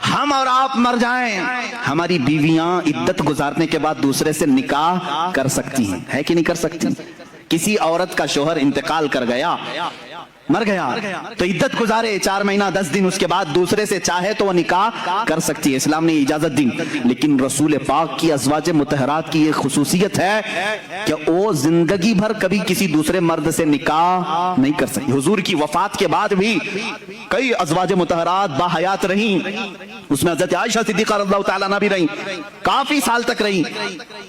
हम और आप मर जाएं, हमारी बीवियां इद्दत गुजारने के बाद दूसरे से निकाह कर सकती हैं, है कि नहीं कर सकती? किसी औरत का शोहर इंतकाल कर गया, मर गया, तो इद्दत गुजारे 4 महीना 10 दिन, उसके बाद दूसरे से चाहे तो वो निकाह कर सकती है, इस्लाम ने इजाजत दी। लेकिन रसूल पाक की अज़वाजे मुतहरात की ये खुसूसियत है कि वो जिंदगी भर कभी किसी दूसरे मर्द से निकाह नहीं कर सकती। हुजूर की वफात के बाद भी कई अज़वाजे मुतहरात बाहयात रही, उसमें हज़रत आयशा सिद्दीक़ा रज़ियल्लाहु तआला अन्हा भी रही, काफी साल तक रही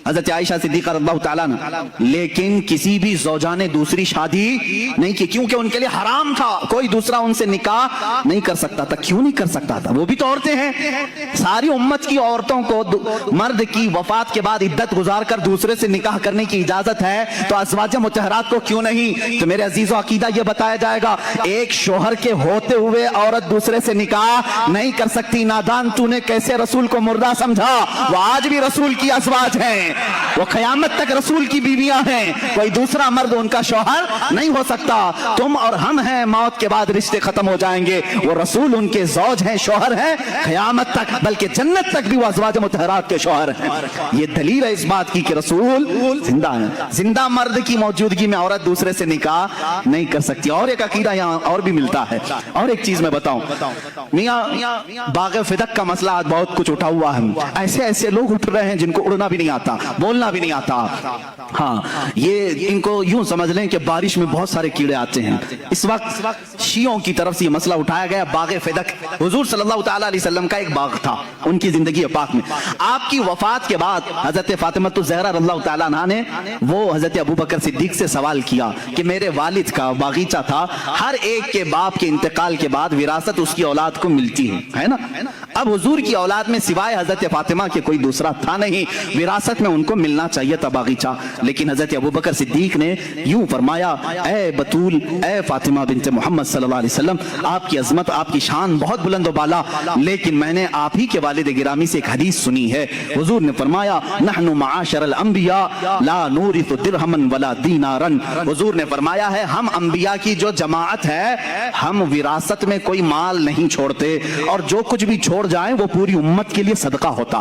हज़रत आयशा सिद्दीक़ा रज़ियल्लाहु तआला अन्हा, लेकिन किसी भी ज़ौजा ने दूसरी शादी नहीं की, क्योंकि उनके लिए हराम था, कोई दूसरा उनसे निकाह नहीं कर सकता था। क्यों नहीं कर सकता था? वो भी तो औरतें हैं। सारी उम्मत की औरतों को मर्द की वफात के बाद इद्दत गुजार कर दूसरे से निकाह करने की इजाजत है, तो अज़वाज मुतहरात को क्यों नहीं? तो मेरे अजीजों, अकीदा ये बताया जाएगा, एक शोहर के होते हुए औरत दूसरे से निकाह नहीं कर सकती। नादान तूने कैसे रसूल को मुर्दा समझा? वो आज भी रसूल की अज़वाज हैं, वो क़यामत तक रसूल की बीवियां हैं, कोई दूसरा मर्द उनका शोहर नहीं हो सकता। तुम और हम हैं, मौत के बाद रिश्ते खत्म हो जाएंगे, वो रसूल उनके ज़ौज हैं, शोहर हैं क़यामत तक, बल्कि जन्नत तक भी वो अज़वाज मुतहरात के शोहर हैं। ये दलील है इस बात की कि रसूल जिंदा है। जिंदा मर्द की मौजूदगी में औरत दूसरे से निकाह नहीं कर सकती। और एक अकीदा यहाँ और भी मिलता है। और एक चीज मैं बताऊं, मियां बाग़े फ़िदक का मसला आज बहुत कुछ उठा हुआ है। ऐसे ऐसे लोग उठ रहे हैं जिनको उड़ना भी नहीं आता, बोलना भी नहीं आता। हाँ, ये इनको यूं समझ लें कि बारिश में बहुत सारे कीड़े आते हैं। इस वक्त शियों की तरफ से ये मसला उठाया गया। बाग़े फ़िदक हुजूर सल्लल्लाहु तआला अलैहि वसल्लम का एक बाग था उनकी जिंदगी पाक में। आपकी वफात के बाद हजरत फातिमा ज़हरा रज़ियल्लाहु तआला अन्हा ने वो हजरत अबू बकर सिद्दीक से सवाल किया कि मेरे वालिद का बागीचा था, हर एक के बाप के इंतकाल के बाद विरासत उसकी औलाद को मिलती है ना? अब हुजूर की औलाद में सिवाय हजरत फातिमा के कोई दूसरा था नहीं, विरासत में उनको मिलना चाहिए था बागीचा। लेकिन हजरत अबू बकर सिद्दीक ने यूं फरमाया, ए बतूल, ए फातिमा बिनते मोहम्मद सल्लल्लाहु अलैहि वसल्लम, आपकी अजमत, आपकी शान बहुत बुलंद व बाला, लेकिन मैंने आप ही के वालिद गिरामी से एक हदीस सुनी है। हुजूर ने फरमाया, नहनु माशरल अंबिया ला नूरिथु दिरहमन वला दीनारन। हुजूर ने फरमाया है, हम अंबिया की जो जमाअत है, हम विरासत में कोई माल नहीं छोड़ते, और जो कुछ भी छोड़ जाए वो पूरी उम्मत के लिए सदका होता।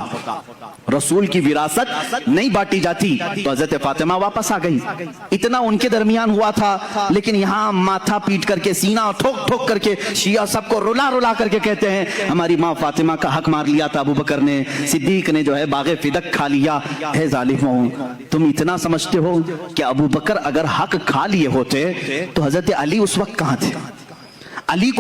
रसूल की विरासत नहीं बांटी जाती। तो हजरत फातिमा वापस आ गई। इतना उनके दरमियान हुआ था, लेकिन यहाँ माथा पीट करके, सीना ठोक ठोक करके शिया सबको रुला रुला करके कहते हैं, हमारी माँ फातिमा का हक मार लिया था अबू बकर ने, सिद्दीक ने जो है बाग़े फ़िदक खा लिया है। जालिमों, तुम इतना समझते हो कि अबू बकर अगर हक खा लिए होते तो हजरत अली उस वक्त कहाँ थे? अली को